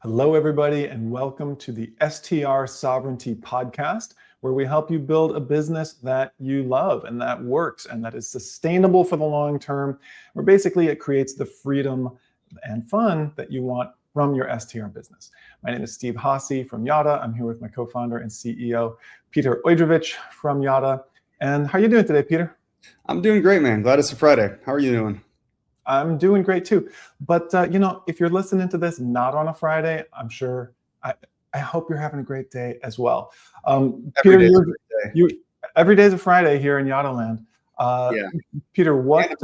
Hello, everybody, and welcome to the STR Sovereignty Podcast, where we help you build a business that you love and that works and that is sustainable for the long term, where basically it creates the freedom and fun that you want from your STR business. My name is Steve Haase from Yada. I'm here with my co-founder and CEO, Peter Ojdrovich from Yada. And how are you doing today, Peter? I'm doing great, man. Glad it's a Friday. How are you doing? I'm doing great too. But if you're listening to this not on a Friday, I'm sure I hope you're having a great day as well. Peter, every day is a Friday here in Yada Land. Peter, what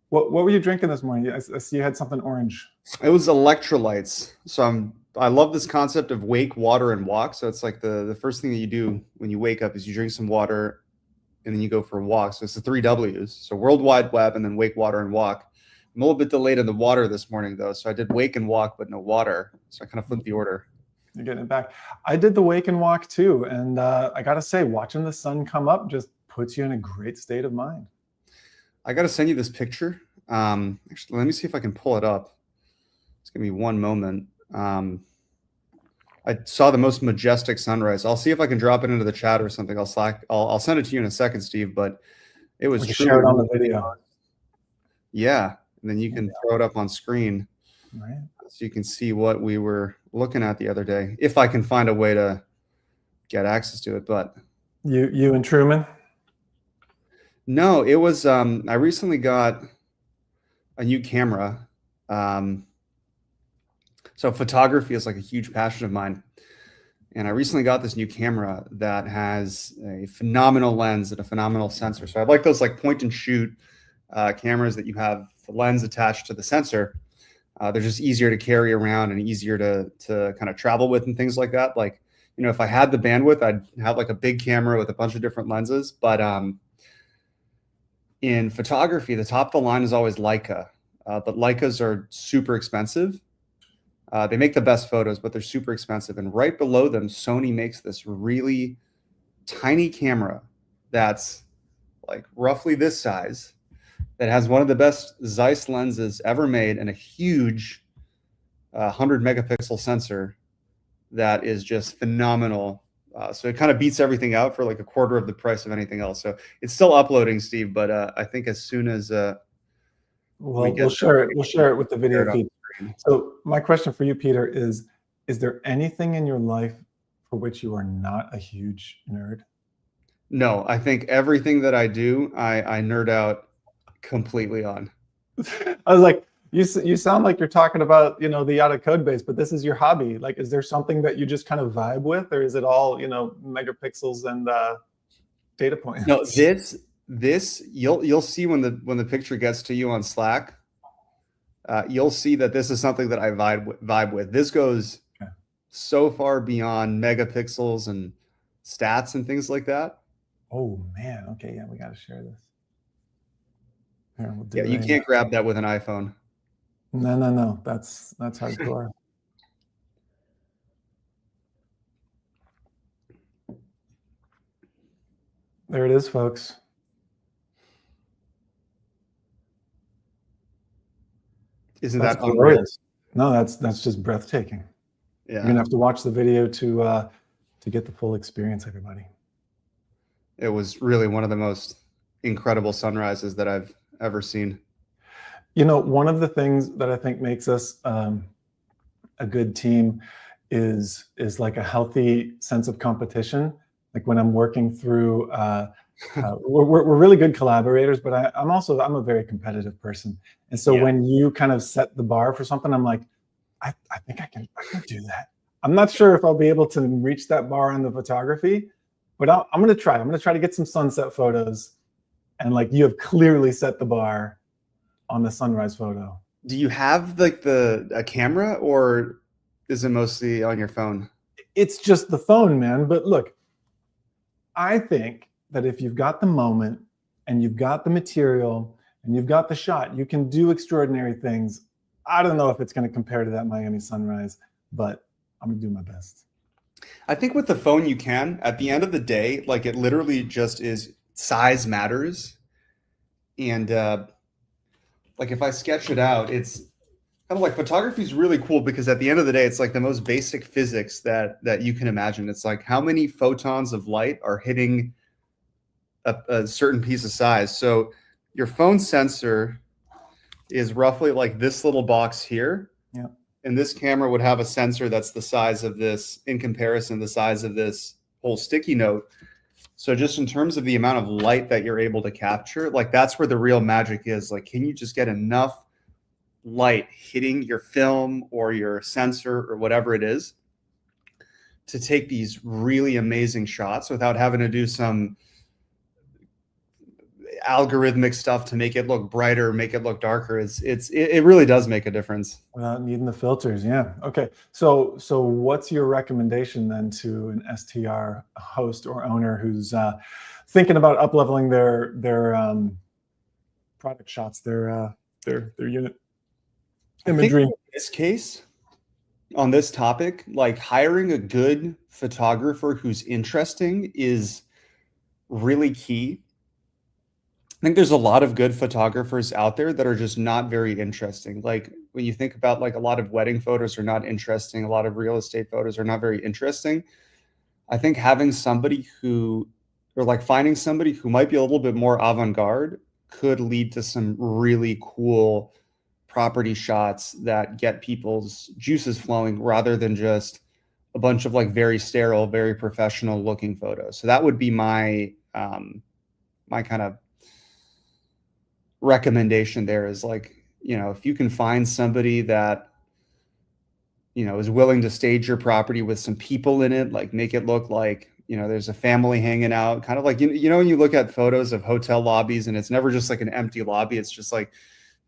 were you drinking this morning? I see you had something orange. It was electrolytes. So I love this concept of wake, water, and walk. So it's like the first thing that you do when you wake up is you drink some water, and then you go for a walk. So it's the 3 W's. So World Wide Web, and then wake, water, and walk. I'm a little bit delayed in the water this morning, though. So I did wake and walk, but no water. So I kind of flipped the order. You're getting it back. I did the wake and walk too. And I got to say, watching the sun come up just puts you in a great state of mind. I got to send you this picture. Actually, let me see if I can pull it up. It's going to be one moment. I saw the most majestic sunrise. I'll see if I can drop it into the chat or something. I'll send it to you in a second, Steve. But it was share it on the video. Yeah, and then you can throw it up on screen, right? So you can see what we were looking at the other day. If I can find a way to get access to it, but you and Truman. No, it was. I recently got a new camera. So photography is like a huge passion of mine. And I recently got this new camera that has a phenomenal lens and a phenomenal sensor. So I like those like point and shoot cameras that you have the lens attached to the sensor. They're just easier to carry around and easier to kind of travel with and things like that. Like, if I had the bandwidth, I'd have like a big camera with a bunch of different lenses. But in photography, the top of the line is always Leica. But Leicas are super expensive. They make the best photos, but they're super expensive. And right below them, Sony makes this really tiny camera that's like roughly this size, that has one of the best Zeiss lenses ever made and a huge 100 megapixel sensor that is just phenomenal. So it kind of beats everything out for like a quarter of the price of anything else. So it's still uploading, Steve, but I think as soon as we'll share it with the video feed. So my question for you, Peter, is there anything in your life for which you are not a huge nerd? No, I think everything that I do, I nerd out completely on. I was like, you sound like you're talking about, the Yada code base, but this is your hobby. Like, is there something that you just kind of vibe with, or is it all, megapixels and data points? No, this you'll see when the picture gets to you on Slack. You'll see that this is something that I vibe with. This goes so far beyond megapixels and stats and things like that. Oh man, okay, yeah, we got to share this. Here, you can't grab that with an iPhone. No, that's hardcore. There it is, folks. Isn't that glorious? No, that's just breathtaking. Yeah, you're gonna have to watch the video to get the full experience, everybody. It was really one of the most incredible sunrises that I've ever seen. One of the things that I think makes us a good team is like a healthy sense of competition. Like when I'm working through, we're really good collaborators, but I'm a very competitive person. And so when you kind of set the bar for something, I'm like, I think I can do that. I'm not sure if I'll be able to reach that bar on the photography, but I'm going to try. I'm going to try to get some sunset photos. And like, you have clearly set the bar on the sunrise photo. Do you have like a camera, or is it mostly on your phone? It's just the phone, man. But look, I think that if you've got the moment and you've got the material and you've got the shot, you can do extraordinary things. I don't know if it's going to compare to that Miami sunrise, but I'm going to do my best. I think with the phone you can. At the end of the day, like, it literally just is size matters. And like if I sketch it out, it's kind of like photography is really cool because at the end of the day, it's like the most basic physics that you can imagine. It's like how many photons of light are hitting a certain piece of size. So your phone sensor is roughly like this little box here. Yeah. And this camera would have a sensor that's the size of this, in comparison, the size of this whole sticky note. So just in terms of the amount of light that you're able to capture, like that's where the real magic is. Like, can you just get enough light hitting your film or your sensor or whatever it is to take these really amazing shots without having to do some algorithmic stuff to make it look brighter, make it look darker. It really does make a difference without needing the filters. Yeah. Okay. So what's your recommendation then to an STR host or owner who's thinking about up leveling their product shots, their unit imagery? In this case, on this topic, like hiring a good photographer who's interesting is really key. I think there's a lot of good photographers out there that are just not very interesting. Like when you think about like a lot of wedding photos are not interesting, a lot of real estate photos are not very interesting. I think having somebody who, or like finding somebody who might be a little bit more avant-garde could lead to some really cool property shots that get people's juices flowing rather than just a bunch of like very sterile, very professional looking photos. So that would be my my kind of recommendation there is like, you know, if you can find somebody that, you know, is willing to stage your property with some people in it, like make it look like, you know, there's a family hanging out, kind of like, you know, when you look at photos of hotel lobbies and it's never just like an empty lobby, it's just like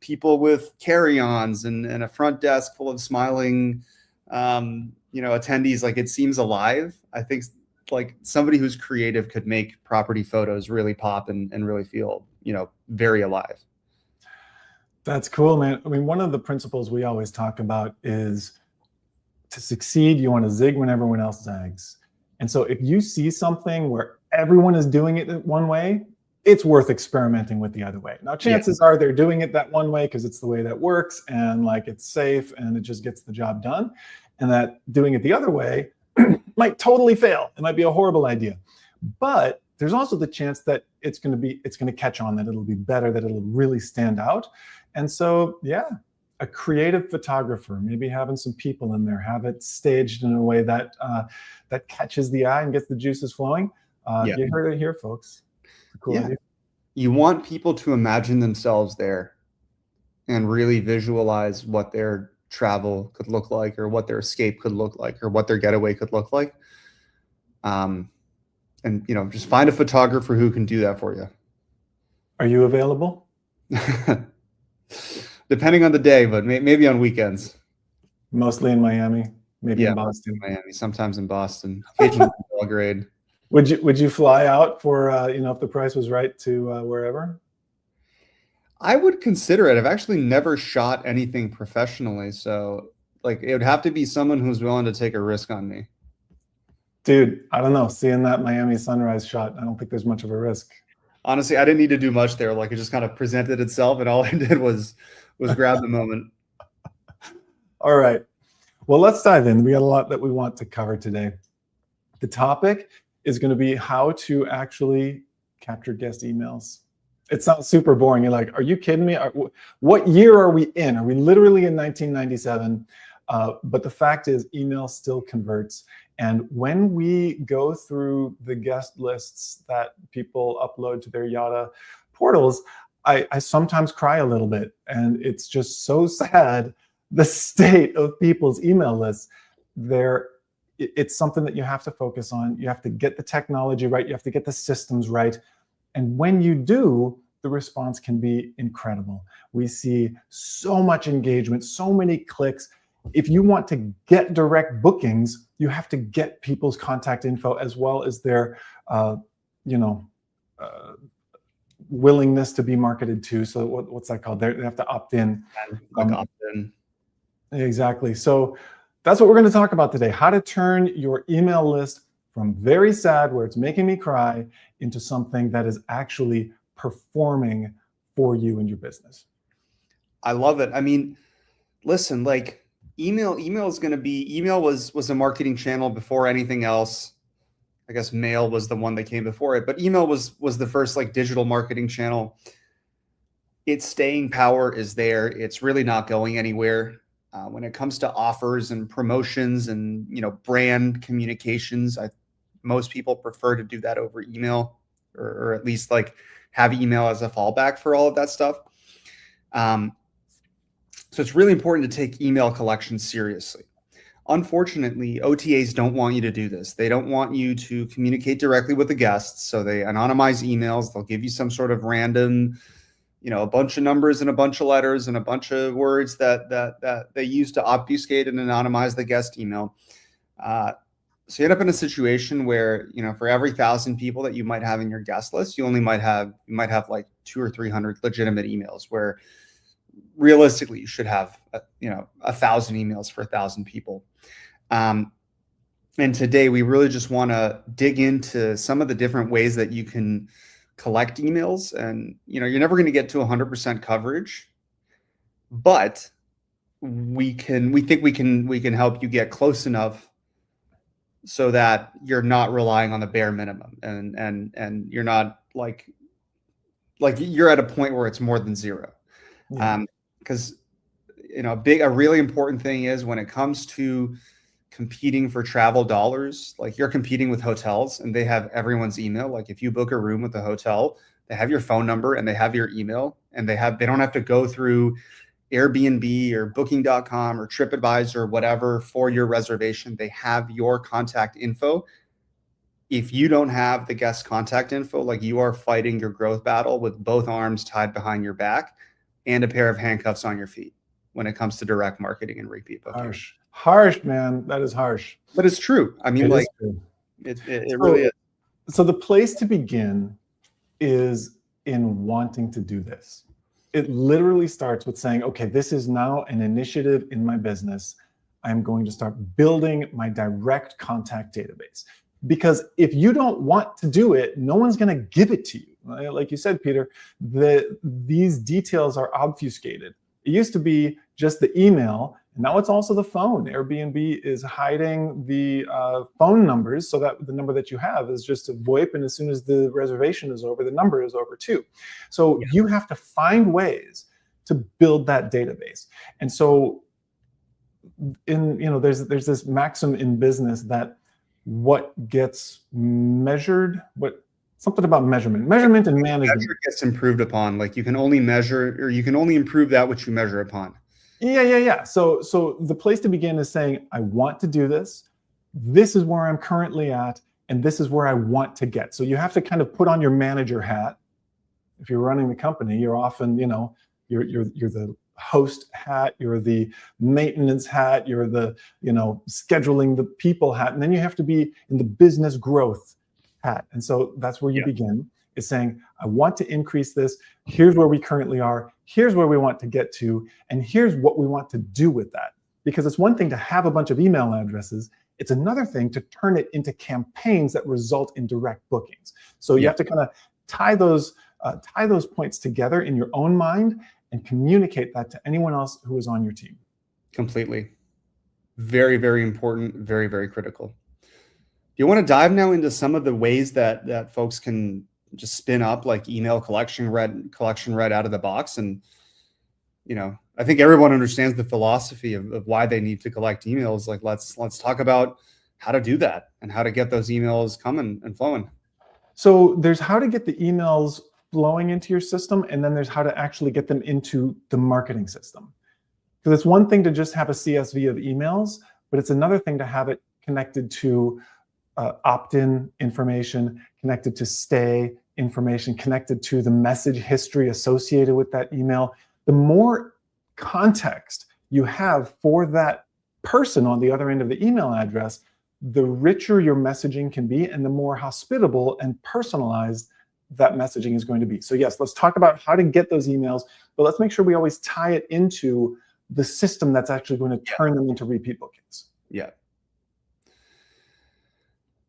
people with carry-ons and a front desk full of smiling, you know, attendees. Like it seems alive. I think like somebody who's creative could make property photos really pop and really feel, you know, very alive. That's cool, man. I mean, one of the principles we always talk about is to succeed, you want to zig when everyone else zags. And so if you see something where everyone is doing it one way, it's worth experimenting with the other way. Now, chances are they're doing it that one way because it's the way that works and like it's safe and it just gets the job done. And that doing it the other way might totally fail. It might be a horrible idea. But there's also the chance that it's going to catch on, that it'll be better, that it'll really stand out. And so, yeah, a creative photographer, maybe having some people in there, have it staged in a way that that catches the eye and gets the juices flowing. You heard it here, folks. Cool idea. You want people to imagine themselves there and really visualize what their travel could look like or what their escape could look like or what their getaway could look like. And, you know, just find a photographer who can do that for you. Are you available? Depending on the day, but maybe on weekends. Mostly in Miami, maybe in Boston. Miami, sometimes in Boston, occasionally in Belgrade. Would you fly out for, you know, if the price was right, to wherever? I would consider it. I've actually never shot anything professionally. So like it would have to be someone who's willing to take a risk on me. Dude, I don't know. Seeing that Miami sunrise shot, I don't think there's much of a risk. Honestly, I didn't need to do much there. Like it just kind of presented itself and all I did was grab the moment. All right. Well, let's dive in. We got a lot that we want to cover today. The topic is going to be how to actually capture guest emails. It sounds super boring. You're like, are you kidding me? What year are we in? Are we literally in 1997? But the fact is, email still converts. And when we go through the guest lists that people upload to their Yada portals, I sometimes cry a little bit. And it's just so sad, the state of people's email lists. It's something that you have to focus on. You have to get the technology right. You have to get the systems right. And when you do, the response can be incredible. We see so much engagement, so many clicks. If you want to get direct bookings, you have to get people's contact info as well as their, willingness to be marketed to. So what's that called? They have to opt in. Opt in. Exactly. So that's what we're going to talk about today. How to turn your email list from very sad, where it's making me cry, into something that is actually performing for you and your business. I love it. I mean, listen, like email is going to be, email was a marketing channel before anything else. I guess mail was the one that came before it, but email was the first like digital marketing channel. Its staying power is there. It's really not going anywhere. When it comes to offers and promotions and brand communications, most people prefer to do that over email, or at least like have email as a fallback for all of that stuff. So it's really important to take email collection seriously. Unfortunately, OTAs don't want you to do this. They don't want you to communicate directly with the guests. So they anonymize emails. They'll give you some sort of random, a bunch of numbers and a bunch of letters and a bunch of words that they use to obfuscate and anonymize the guest email. So you end up in a situation where, for every 1,000 people that you might have in your guest list, you might have like 200 or 300 legitimate emails, where realistically you should have 1,000 emails for 1,000 people. And today we really just want to dig into some of the different ways that you can collect emails. And you're never going to get to 100% coverage, but we think we can help you get close enough so that you're not relying on the bare minimum, and you're not like you're at a point where it's more than zero. Because a really important thing is, when it comes to competing for travel dollars, like you're competing with hotels and they have everyone's email. Like if you book a room with a hotel, they have your phone number and they have your email, and they don't have to go through Airbnb or booking.com or TripAdvisor or whatever for your reservation. They have your contact info. If you don't have the guest contact info, like, you are fighting your growth battle with both arms tied behind your back and a pair of handcuffs on your feet when it comes to direct marketing and repeat booking. Harsh, man. That is harsh. But it's true. I mean, it really is. So the place to begin is in wanting to do this. It literally starts with saying, okay, this is now an initiative in my business. I'm going to start building my direct contact database. Because if you don't want to do it, no one's going to give it to you. Like you said, Peter, these details are obfuscated. It used to be just the email, and now it's also the phone. Airbnb is hiding the phone numbers, so that the number that you have is just a VoIP, and as soon as the reservation is over, the number is over too. So you have to find ways to build that database. And so there's this maxim in business that what gets measured, something about measurement and management. Measure gets improved upon. Like, you can only measure, or you can only improve that which you measure upon. Yeah. So the place to begin is saying, I want to do this. This is where I'm currently at, and this is where I want to get. So you have to kind of put on your manager hat. If you're running the company, you're often, you're the host hat, you're the maintenance hat, you're the, scheduling the people hat, and then you have to be in the business growth hat. And so that's where you begin, is saying, I want to increase this. Here's where we currently are. Here's where we want to get to. And here's what we want to do with that. Because it's one thing to have a bunch of email addresses. It's another thing to turn it into campaigns that result in direct bookings. So you have to kind of tie those points together in your own mind and communicate that to anyone else who is on your team. Completely. Very, very important. Very, very critical. Do you want to dive now into some of the ways that folks can just spin up like email collection right out of the box? And, I think everyone understands the philosophy of why they need to collect emails. Like, let's talk about how to do that and how to get those emails coming and flowing. So there's how to get the emails flowing into your system, and then there's how to actually get them into the marketing system. Because it's one thing to just have a CSV of emails, but it's another thing to have it connected to opt-in information, connected to stay information, connected to the message history associated with that email. The more context you have for that person on the other end of the email address, the richer your messaging can be, and the more hospitable and personalized that messaging is going to be. So yes, let's talk about how to get those emails, but let's make sure we always tie it into the system that's actually going to turn them into repeat bookings. Yeah.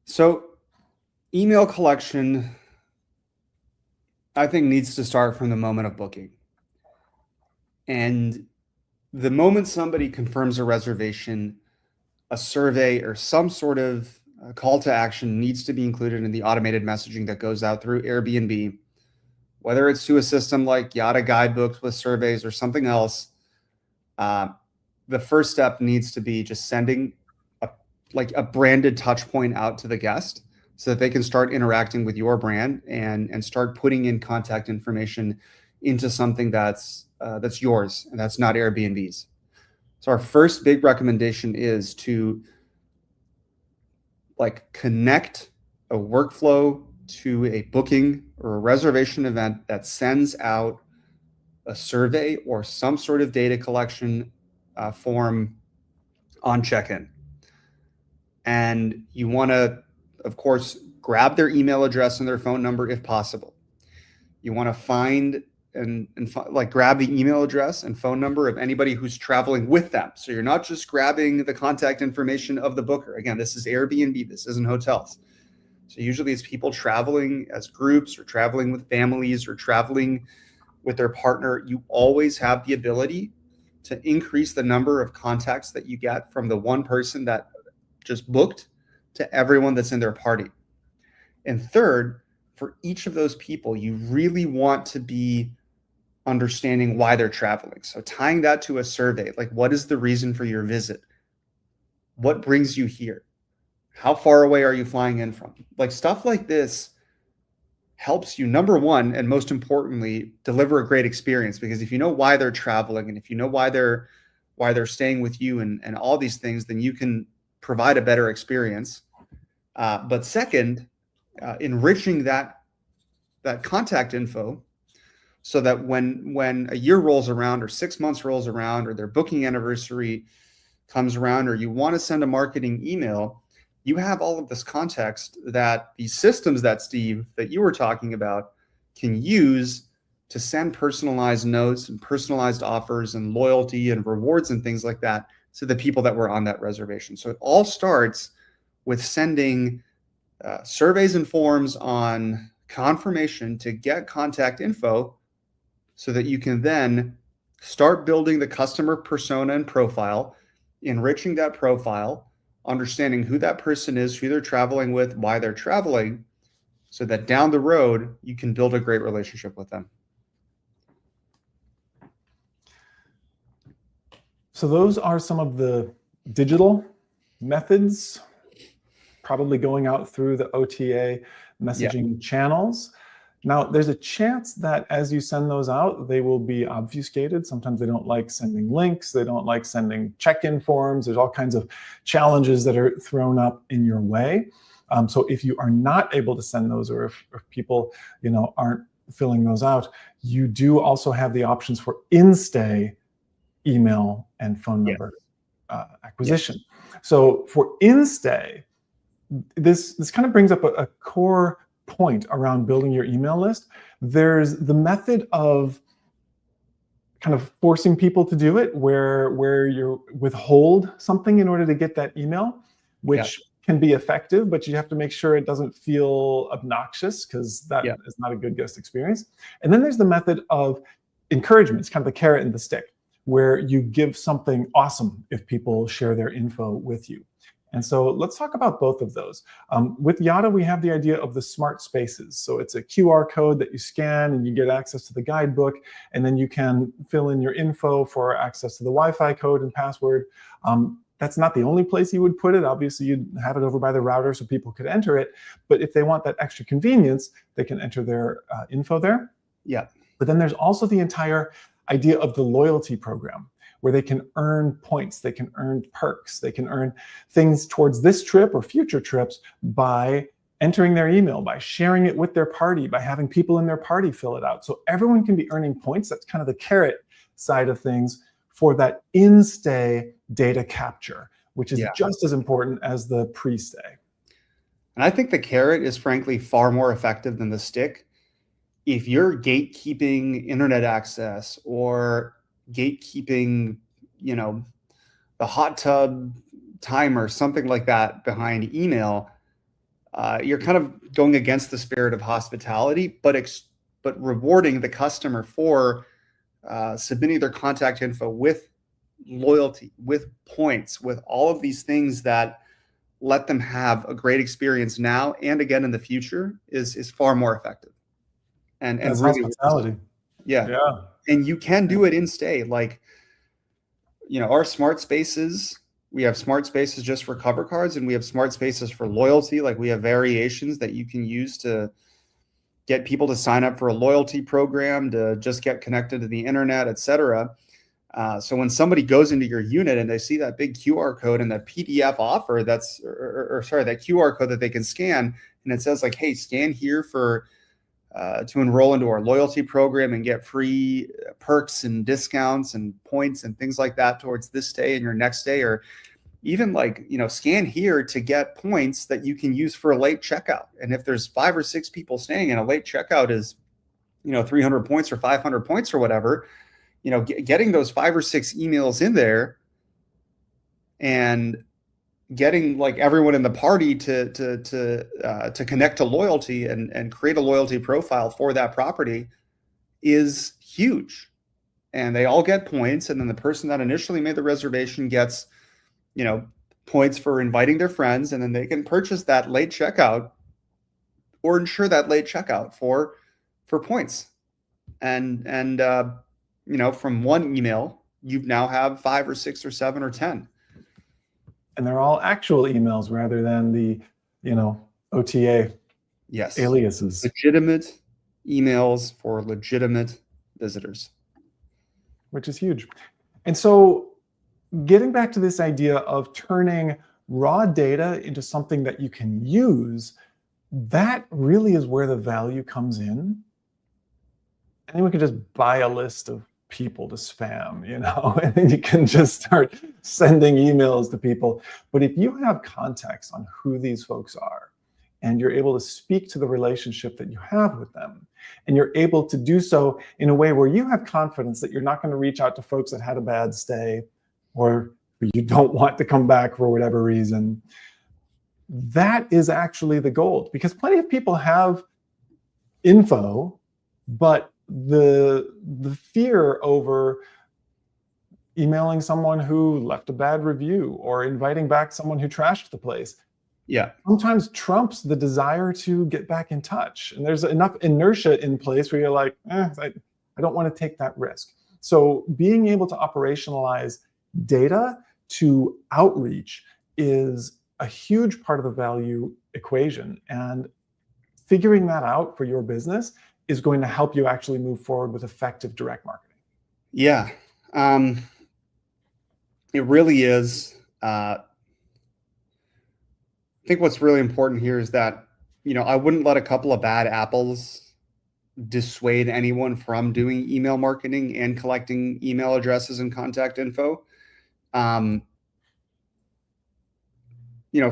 So email collection, I think, needs to start from the moment of booking. And the moment somebody confirms a reservation, a survey or some sort of call to action needs to be included in the automated messaging that goes out through Airbnb, whether it's to a system like Yada Guidebooks with surveys or something else. The first step needs to be just sending a branded touch point out to the guest so that they can start interacting with your brand and start putting in contact information into something that's yours and that's not Airbnb's. So our first big recommendation is to connect a workflow to a booking or a reservation event that sends out a survey or some sort of data collection form on check-in. And you want to, of course, grab their email address and their phone number if possible. You want to find and grab the email address and phone number of anybody who's traveling with them. So you're not just grabbing the contact information of the booker. Again, this is Airbnb, this isn't hotels. So usually it's people traveling as groups or traveling with families or traveling with their partner. You always have the ability to increase the number of contacts that you get from the one person that just booked to everyone that's in their party. And third, for each of those people, you really want to be understanding why they're traveling. So tying that to a survey, like what is the reason for your visit? What brings you here? How far away are you flying in from? Like stuff like this helps you, number one, and most importantly, deliver a great experience. Because if you know why they're traveling and if you know why they're staying with you and all these things, then you can provide a better experience. But second, enriching that contact info so that when a year rolls around or 6 months rolls around or their booking anniversary comes around or you want to send a marketing email, you have all of this context that these systems that Steve, that you were talking about, can use to send personalized notes and personalized offers and loyalty and rewards and things like that to the people that were on that reservation. So it all starts with sending surveys and forms on confirmation to get contact info so that you can then start building the customer persona and profile, enriching that profile, understanding who that person is, who they're traveling with, why they're traveling, so that down the road, you can build a great relationship with them. So those are some of the digital methods, probably going out through the OTA messaging channels. Now, there's a chance that as you send those out, they will be obfuscated. Sometimes they don't like sending links. They don't like sending check-in forms. There's all kinds of challenges that are thrown up in your way. So if you are not able to send those, or if people aren't filling those out, you do also have the options for in-stay email and phone number acquisition. So for in-stay, this kind of brings up a core point around building your email list. There's the method of kind of forcing people to do it, where you withhold something in order to get that email, which can be effective, but you have to make sure it doesn't feel obnoxious, because that is not a good guest experience. And then there's the method of encouragement. It's kind of the carrot and the stick, where you give something awesome if people share their info with you. And so let's talk about both of those. With Yada, we have the idea of the smart spaces. So it's a QR code that you scan and you get access to the guidebook, and then you can fill in your info for access to the Wi-Fi code and password. That's not the only place you would put it. Obviously, you'd have it over by the router so people could enter it. But if they want that extra convenience, they can enter their info there. Yeah. But then there's also the entire idea of the loyalty program, where they can earn points, they can earn perks, they can earn things towards this trip or future trips by entering their email, by sharing it with their party, by having people in their party fill it out. So everyone can be earning points. That's kind of the carrot side of things for that in-stay data capture, which is just as important as the pre-stay. And I think the carrot is frankly far more effective than the stick. If you're gatekeeping internet access or gatekeeping, the hot tub timer, something like that behind email, you're kind of going against the spirit of hospitality, but rewarding the customer for submitting their contact info with loyalty, with points, with all of these things that let them have a great experience now and again in the future is far more effective. And That's really works. hospitality. Yeah. Yeah. And you can do it in stay. Like, our smart spaces, we have smart spaces just for cover cards, and we have smart spaces for loyalty. Like, we have variations that you can use to get people to sign up for a loyalty program, to just get connected to the internet, et cetera. So when somebody goes into your unit and they see that big QR code and that PDF offer that QR code that they can scan, and it says like, hey, scan here for to enroll into our loyalty program and get free perks and discounts and points and things like that towards this stay and your next stay, or even like, scan here to get points that you can use for a late checkout. And if there's 5 or 6 people staying and a late checkout is, 300 points or 500 points or whatever, getting those 5 or 6 emails in there and getting like everyone in the party to connect to loyalty and create a loyalty profile for that property is huge. And they all get points. And then the person that initially made the reservation gets, points for inviting their friends, and then they can purchase that late checkout or insure that late checkout for points. And from one email, you now have 5 or 6 or 7 or 10. And they're all actual emails rather than the, OTA aliases. Legitimate emails for legitimate visitors. Which is huge. And so getting back to this idea of turning raw data into something that you can use, that really is where the value comes in. Anyone can just buy a list of people to spam, and then you can just start sending emails to people. But if you have context on who these folks are, and you're able to speak to the relationship that you have with them, and you're able to do so in a way where you have confidence that you're not going to reach out to folks that had a bad stay or you don't want to come back for whatever reason, that is actually the gold. Because plenty of people have info, but the fear over emailing someone who left a bad review or inviting back someone who trashed the place, sometimes trumps the desire to get back in touch. And there's enough inertia in place where you're like, I don't want to take that risk. So being able to operationalize data to outreach is a huge part of the value equation. And figuring that out for your business is going to help you actually move forward with effective direct marketing. Yeah, it really is. I think what's really important here is that, I wouldn't let a couple of bad apples dissuade anyone from doing email marketing and collecting email addresses and contact info.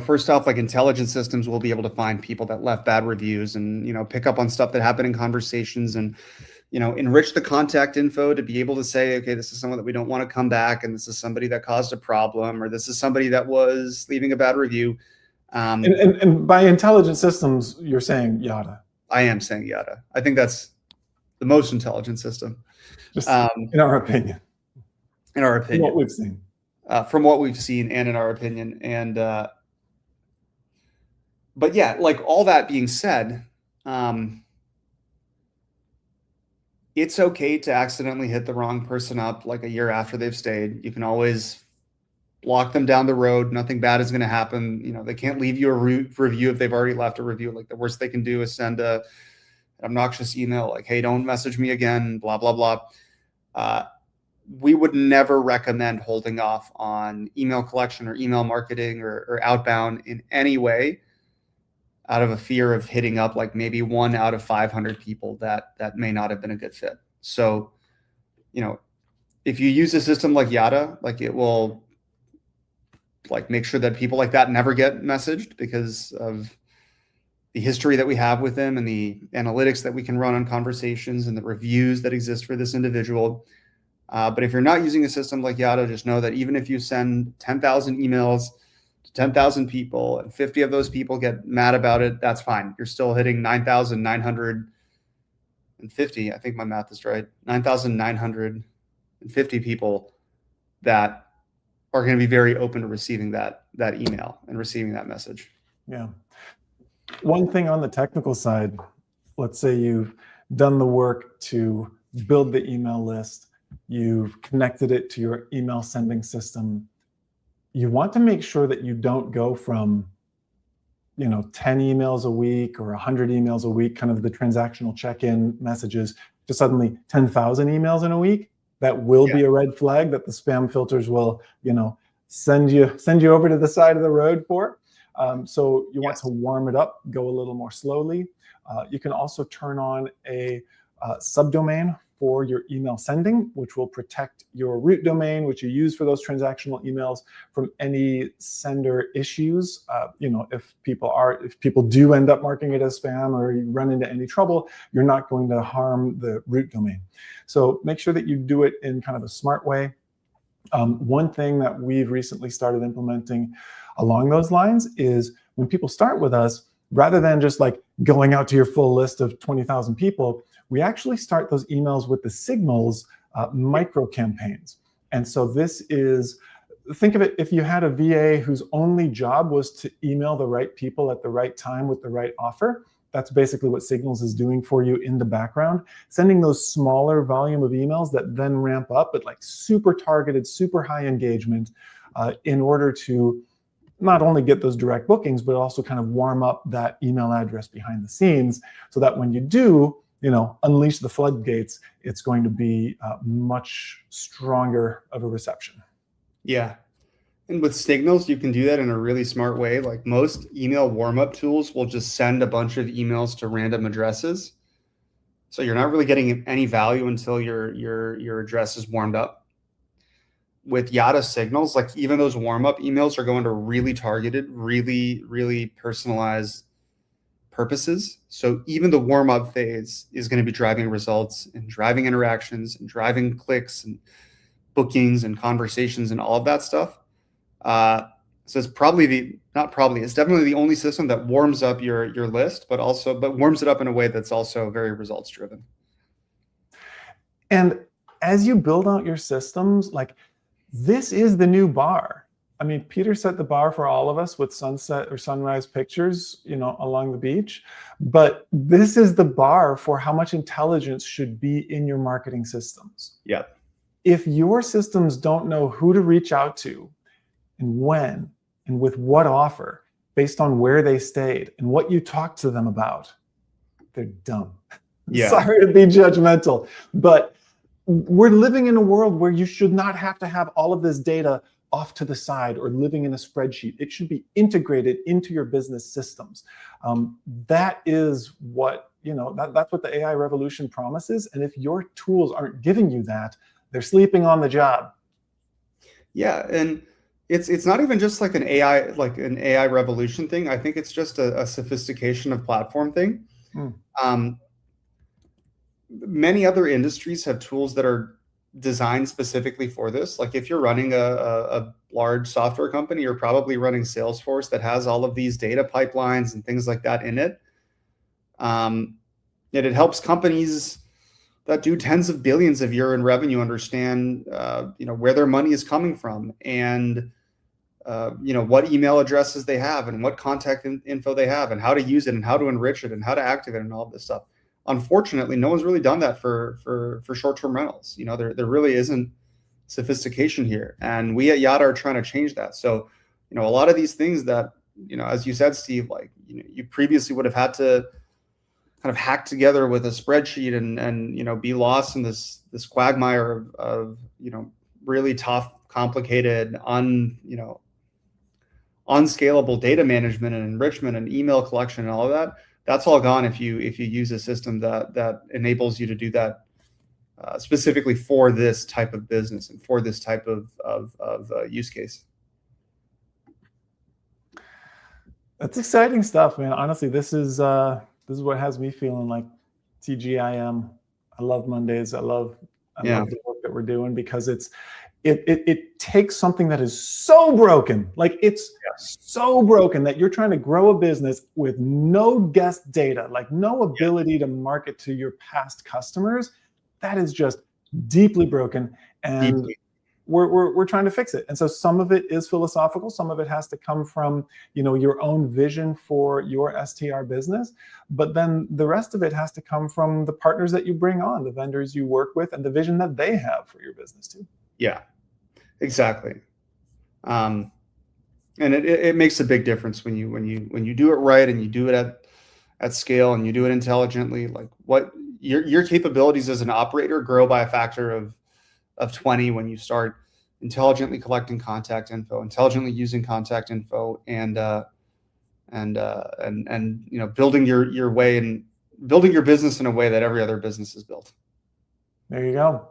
First off, like, intelligence systems will be able to find people that left bad reviews and, pick up on stuff that happened in conversations and, enrich the contact info to be able to say, okay, this is someone that we don't want to come back. And this is somebody that caused a problem, or this is somebody that was leaving a bad review. And by intelligent systems, you're saying Yada. I am saying Yada. I think that's the most intelligent system. Just in our opinion. In our opinion. What we've seen. From what we've seen and in our opinion. And, but yeah, like, all that being said, it's okay to accidentally hit the wrong person up like a year after they've stayed. You can always block them down the road. Nothing bad is going to happen. They can't leave you a review if they've already left a review. Like, the worst they can do is send an obnoxious email like, hey, don't message me again, blah, blah, blah. We would never recommend holding off on email collection or email marketing or outbound in any way out of a fear of hitting up like maybe 1 out of 500 people that may not have been a good fit. So, if you use a system like Yada, like, it will like make sure that people like that never get messaged because of the history that we have with them and the analytics that we can run on conversations and the reviews that exist for this individual. But if you're not using a system like Yada, just know that even if you send 10,000 emails to 10,000 people and 50 of those people get mad about it, that's fine. You're still hitting 9,950. I think my math is right. 9,950 people that are going to be very open to receiving that email and receiving that message. Yeah. One thing on the technical side, let's say you've done the work to build the email list, you've connected it to your email sending system. You want to make sure that you don't go from 10 emails a week or 100 emails a week, kind of the transactional check-in messages, to suddenly 10,000 emails in a week. That will be a red flag that the spam filters will, send you over to the side of the road for. So you want to warm it up, go a little more slowly. You can also turn on a subdomain for your email sending, which will protect your root domain, which you use for those transactional emails, from any sender issues. If people do end up marking it as spam, or you run into any trouble, you're not going to harm the root domain. So make sure that you do it in kind of a smart way. One thing that we've recently started implementing along those lines is when people start with us, rather than just like going out to your full list of 20,000 people, we actually start those emails with the signals micro campaigns. And so this is, think of it, if you had a VA whose only job was to email the right people at the right time with the right offer, that's basically what Signals is doing for you in the background, sending those smaller volume of emails that then ramp up at like super targeted, super high engagement in order to not only get those direct bookings, but also kind of warm up that email address behind the scenes, so that when you do, unleash the floodgates, it's going to be much stronger of a reception. Yeah. And with Signals, you can do that in a really smart way. Like most email warm-up tools will just send a bunch of emails to random addresses. So you're not really getting any value until your address is warmed up. With Yada Signals, like even those warm-up emails are going to really targeted, really, really personalized purposes. So even the warm-up phase is going to be driving results and driving interactions and driving clicks and bookings and conversations and all of that stuff. So it's it's definitely the only system that warms up your list, but warms it up in a way that's also very results driven. And as you build out your systems, like, this is the new bar. I mean, Peter set the bar for all of us with sunset or sunrise pictures, along the beach. But this is the bar for how much intelligence should be in your marketing systems. Yeah. If your systems don't know who to reach out to and when and with what offer, based on where they stayed and what you talked to them about, they're dumb. Yeah. Sorry to be judgmental, but we're living in a world where you should not have to have all of this data off to the side or living in a spreadsheet. It should be integrated into your business systems. That is what, that's what the AI revolution promises. And if your tools aren't giving you that, they're sleeping on the job. Yeah, and it's not even just like an AI revolution thing. I think it's just a sophistication of platform thing. Many other industries have tools that are designed specifically for this. Like if you're running a large software company, you're probably running Salesforce that has all of these data pipelines and things like that in it. And it helps companies that do tens of billions a year in revenue understand, where their money is coming from, and what email addresses they have and what contact info they have and how to use it and how to enrich it and how to activate it and all this stuff. Unfortunately, no one's really done that for short-term rentals. There really isn't sophistication here, and we at Yada are trying to change that. So, a lot of these things that, as you said, Steve, like, you previously would have had to kind of hack together with a spreadsheet and be lost in this quagmire of really tough, complicated, unscalable data management and enrichment and email collection and all of that. That's all gone if you use a system that enables you to do that specifically for this type of business and for this type of use case. That's exciting stuff, man. Honestly, this is what has me feeling like TGIM. I love Mondays. I love the work that we're doing, because it takes something that is so broken, like it's so broken that you're trying to grow a business with no guest data, like no ability to market to your past customers. That is just deeply broken. And we're trying to fix it. And so some of it is philosophical, some of it has to come from, you know, your own vision for your STR business, but then the rest of it has to come from the partners that you bring on, the vendors you work with, and the vision that they have for your business too. Yeah, exactly. And it makes a big difference when you do it right and you do it at scale and you do it intelligently. Like what your capabilities as an operator grow by a factor of 20 when you start intelligently collecting contact info, intelligently using contact info, and you know, building your way and building your business in a way that every other business is built. There you go.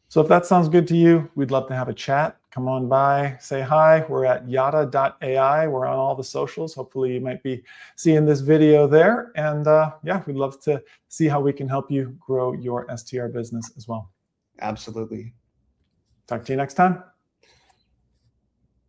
So if that sounds good to you, we'd love to have a chat. Come on by, say hi. We're at yada.ai. We're on all the socials. Hopefully you might be seeing this video there. And yeah, we'd love to see how we can help you grow your STR business as well. Absolutely. Talk to you next time.